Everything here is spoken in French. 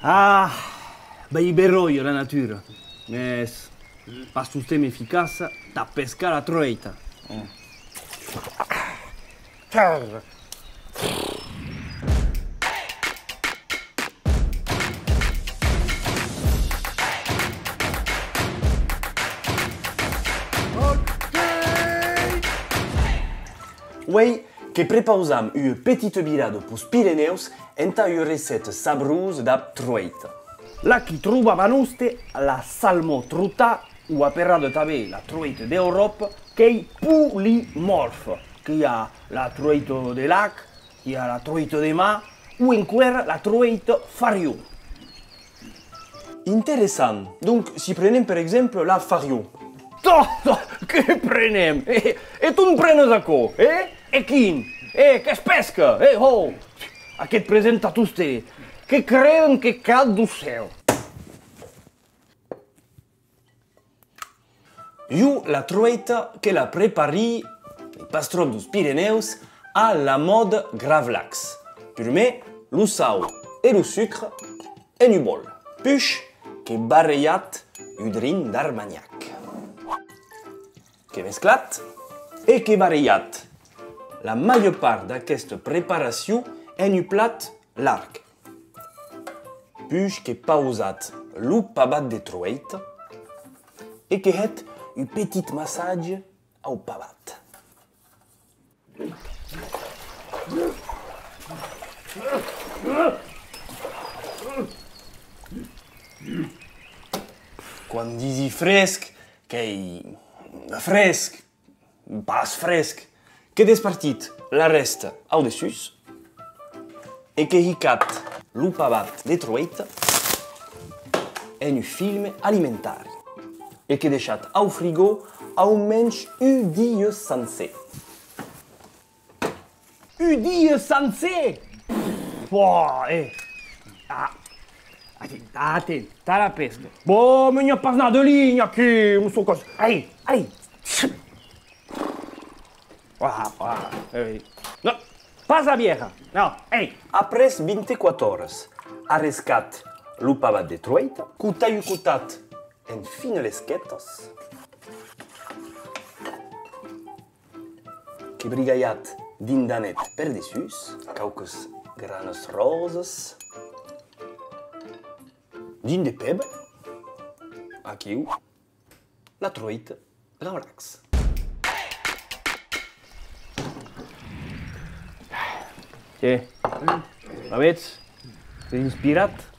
Ah, bem berroglio la natura, mas pas sistema eficaz da pescar a troita. Oui, que prepausam une petite birada pus Pirineus enta une recette sabrosa da troita. Là qui trouve a noste la salmo truta ou aperrado també la troita d'Europe che è polimorfe, che ha la troita de lac, che ha la troita de mar ou enquer la troita fariu. Interessant. Donc, si prenem per exemple la fariu. Toto, che prenem? E tu non prenes a co, eh? E quin? Che es pesca? Oh! Aquest presenta tuste, che creden che cad do céu. Io la troita che la prepari, il pastrol dos Pirineus, a la mode gravlax. Per me, lo sal e lo sucre en un bol. Puis, che barreiat udrin d'Armagnac. Che mesclat e che barreiat. La major part d'aquesta preparació en un plat larg. Puis que pausat lo pavat de troita e que het un petit massatge au pavat. Quan disi fresc, che fresc, pas fresc, que despartit la resta au dessus e que hicat lo pavat de troita en un film alimentari e que deixat au frigo almenys un dia sencer. Un dia sencer! Pô, Atent, tá la pesca. Bom, não é pas nada de linha aqui, não sou coisa. Aí! Não, passa a vieja. Não, Apres 24 horas, arrescat lo pavat de troita, cutai cutat en fine lesquetas, que brigaiat dindanet per dessus, cauques granes roses, din de pebre, aquiu, la troita gravlax. Ce? Aveți? Inspirat?